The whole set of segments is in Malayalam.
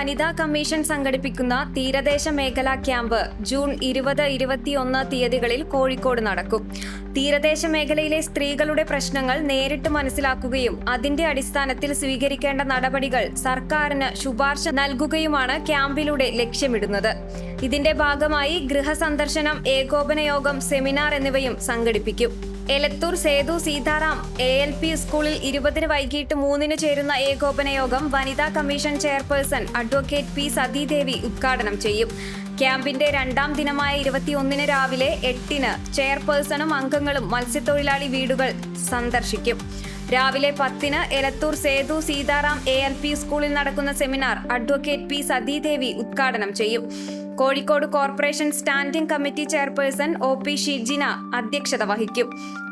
വനിതാ കമ്മീഷൻ സംഘടിപ്പിക്കുന്ന തീരദേശ മേഖലാ ക്യാമ്പ് ജൂൺ 20-21 തീയതികളിൽ കോഴിക്കോട് നടക്കും. തീരദേശ മേഖലയിലെ സ്ത്രീകളുടെ പ്രശ്നങ്ങൾ നേരിട്ട് മനസ്സിലാക്കുകയും അതിന്റെ അടിസ്ഥാനത്തിൽ സ്വീകരിക്കേണ്ട നടപടികൾ സർക്കാരിന് ശുപാർശ നൽകുകയുമാണ് ക്യാമ്പിലൂടെ ലക്ഷ്യമിടുന്നത്. ഇതിന്റെ ഭാഗമായി ഗൃഹസന്ദർശനം, ഏകോപന യോഗം, സെമിനാർ എന്നിവയും സംഘടിപ്പിക്കും. എലത്തൂർ സേതു സീതാറാം ALP സ്കൂളിൽ 20 വൈകിട്ട് 3 ചേരുന്ന ഏകോപന യോഗം വനിതാ commission chairperson advocate P. Sathidevi ഉദ്ഘാടനം ചെയ്യും. ക്യാമ്പിന്റെ 2ാം ദിനമായ 21 രാവിലെ 8 ചെയർപേഴ്സണും അംഗങ്ങളും മത്സ്യത്തൊഴിലാളി വീടുകൾ സന്ദർശിക്കും. രാവിലെ 10 എലത്തൂർ സേതു സീതാറാം ALP സ്കൂളിൽ നടക്കുന്ന സെമിനാർ അഡ്വക്കേറ്റ് P. സതീദേവി ഉദ്ഘാടനം ചെയ്യും. Kozhikode corporation standing committee chairperson OP Shijina അധ്യക്ഷത വഹിക്കും.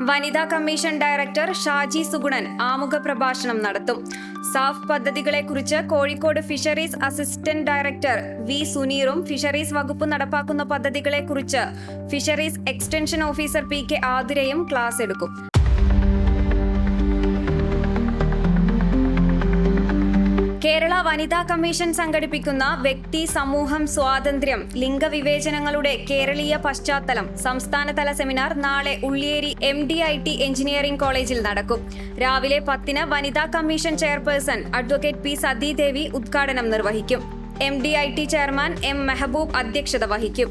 വനിതാ കമ്മീഷൻ ഡയറക്ടർ ഷാജി സുഗുണൻ ആമുഖ പ്രഭാഷണം നടത്തും. സാഫ് പദ്ധതികളെക്കുറിച്ച് Kozhikode fisheries assistant director V. സുനീറും ഫിഷറീസ് വകുപ്പ് നടപ്പാക്കുന്ന പദ്ധതികളെക്കുറിച്ച് ഫിഷറീസ് എക്സ്റ്റൻഷൻ ഓഫീസർ PK ആതിരയും ക്ലാസ് എടുക്കും. കേരള വനിതാ കമ്മീഷൻ സംഘടിപ്പിക്കുന്ന വ്യക്തി, സമൂഹം, സ്വാതന്ത്ര്യം, ലിംഗവിവേചനങ്ങളുടെ കേരളീയ പശ്ചാത്തലം സംസ്ഥാനതല സെമിനാർ നാളെ ഉള്ളിയേരി MDIT എഞ്ചിനീയറിംഗ് കോളേജിൽ നടക്കും. രാവിലെ 10 വനിതാ commission chairperson advocate P. Sathidevi ഉദ്ഘാടനം നിർവഹിക്കും. MDIT chairman M. മെഹബൂബ് അധ്യക്ഷത വഹിക്കും.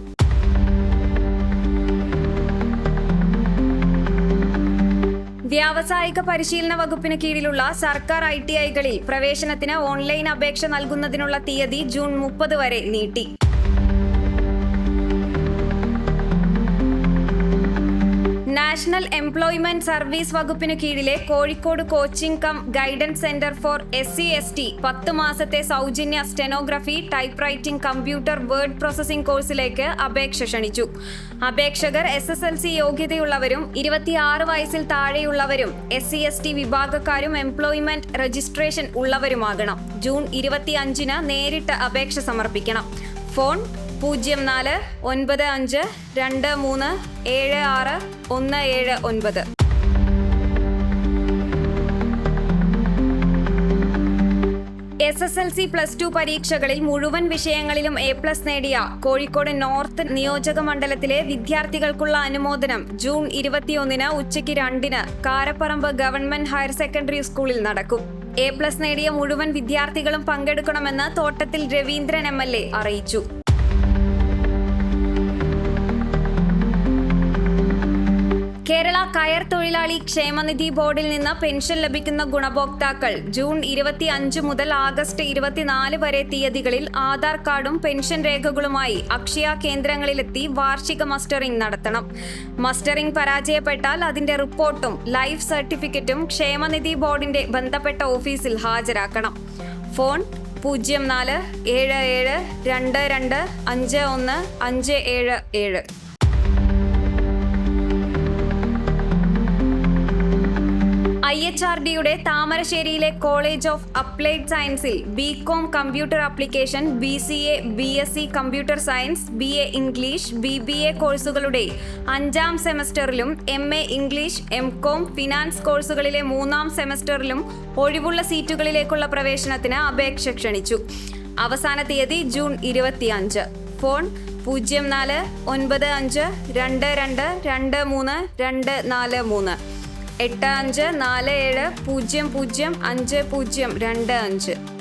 വ്യാവസായിക പരിശീലന വകുപ്പിന് കീഴിലുള്ള സർക്കാർ ITIകളിൽ പ്രവേശനത്തിന് ഓൺലൈൻ അപേക്ഷ നൽകുന്നതിനുള്ള തീയതി ജൂൺ 30 വരെ നീട്ടി. നാഷണൽ എംപ്ലോയ്മെന്റ് സർവീസ് വകുപ്പിന് കീഴിലെ Kozhikode coaching come guidance centre for SC/ST 10 മാസത്തെ സൗജന്യ stenography, type writing, computer, word processing കോഴ്സിലേക്ക് അപേക്ഷ ക്ഷണിച്ചു. അപേക്ഷകർ SSLC യോഗ്യതയുള്ളവരും 26 വയസ്സിൽ താഴെയുള്ളവരും SC/ST വിഭാഗക്കാരും എംപ്ലോയ്മെന്റ് രജിസ്ട്രേഷൻ ഉള്ളവരുമാകണം. ജൂൺ 25 നേരിട്ട് അപേക്ഷ സമർപ്പിക്കണം. ഫോൺ 0495237617. SSLC +2 പരീക്ഷകളിൽ മുഴുവൻ വിഷയങ്ങളിലും A+ നേടിയ കോഴിക്കോട് നോർത്ത് നിയോജക മണ്ഡലത്തിലെ വിദ്യാർത്ഥികൾക്കുള്ള അനുമോദനം ജൂൺ 21 ഉച്ചയ്ക്ക് 2 കാരപ്പറമ്പ് ഗവൺമെന്റ് ഹയർ സെക്കൻഡറി സ്കൂളിൽ നടക്കും. A+ നേടിയ മുഴുവൻ വിദ്യാർത്ഥികളും പങ്കെടുക്കണമെന്ന് തോട്ടത്തിൽ രവീന്ദ്രൻ MLA അറിയിച്ചു. കേരള കയർ തൊഴിലാളി ക്ഷേമനിധി ബോർഡിൽ നിന്ന് പെൻഷൻ ലഭിക്കുന്ന ഗുണഭോക്താക്കൾ ജൂൺ 25 മുതൽ ആഗസ്റ്റ് 24 വരെ തീയതികളിൽ ആധാർ കാർഡും പെൻഷൻ രേഖകളുമായി അക്ഷയ കേന്ദ്രങ്ങളിലെത്തി വാർഷിക മസ്റ്ററിംഗ് നടത്തണം. മസ്റ്ററിംഗ് പരാജയപ്പെട്ടാൽ അതിന്റെ റിപ്പോർട്ടും ലൈഫ് സർട്ടിഫിക്കറ്റും ക്ഷേമനിധി ബോർഡിന്റെ ബന്ധപ്പെട്ട ഓഫീസിൽ ഹാജരാക്കണം. ഫോൺ 0477225157. IHRDയുടെ താമരശ്ശേരിയിലെ കോളേജ് ഓഫ് അപ്ലൈഡ് സയൻസിൽ BCom computer application, BCA, BSc computer science, BA English, BBA കോഴ്സുകളുടെ 5ാം സെമസ്റ്ററിലും MA ഇംഗ്ലീഷ്, MCom ഫിനാൻസ് കോഴ്സുകളിലെ 3ാം സെമസ്റ്ററിലും ഒഴിവുള്ള സീറ്റുകളിലേക്കുള്ള പ്രവേശനത്തിന് അപേക്ഷ ക്ഷണിച്ചു. അവസാന തീയതി ജൂൺ 25. ഫോൺ 0495222324 8547005025.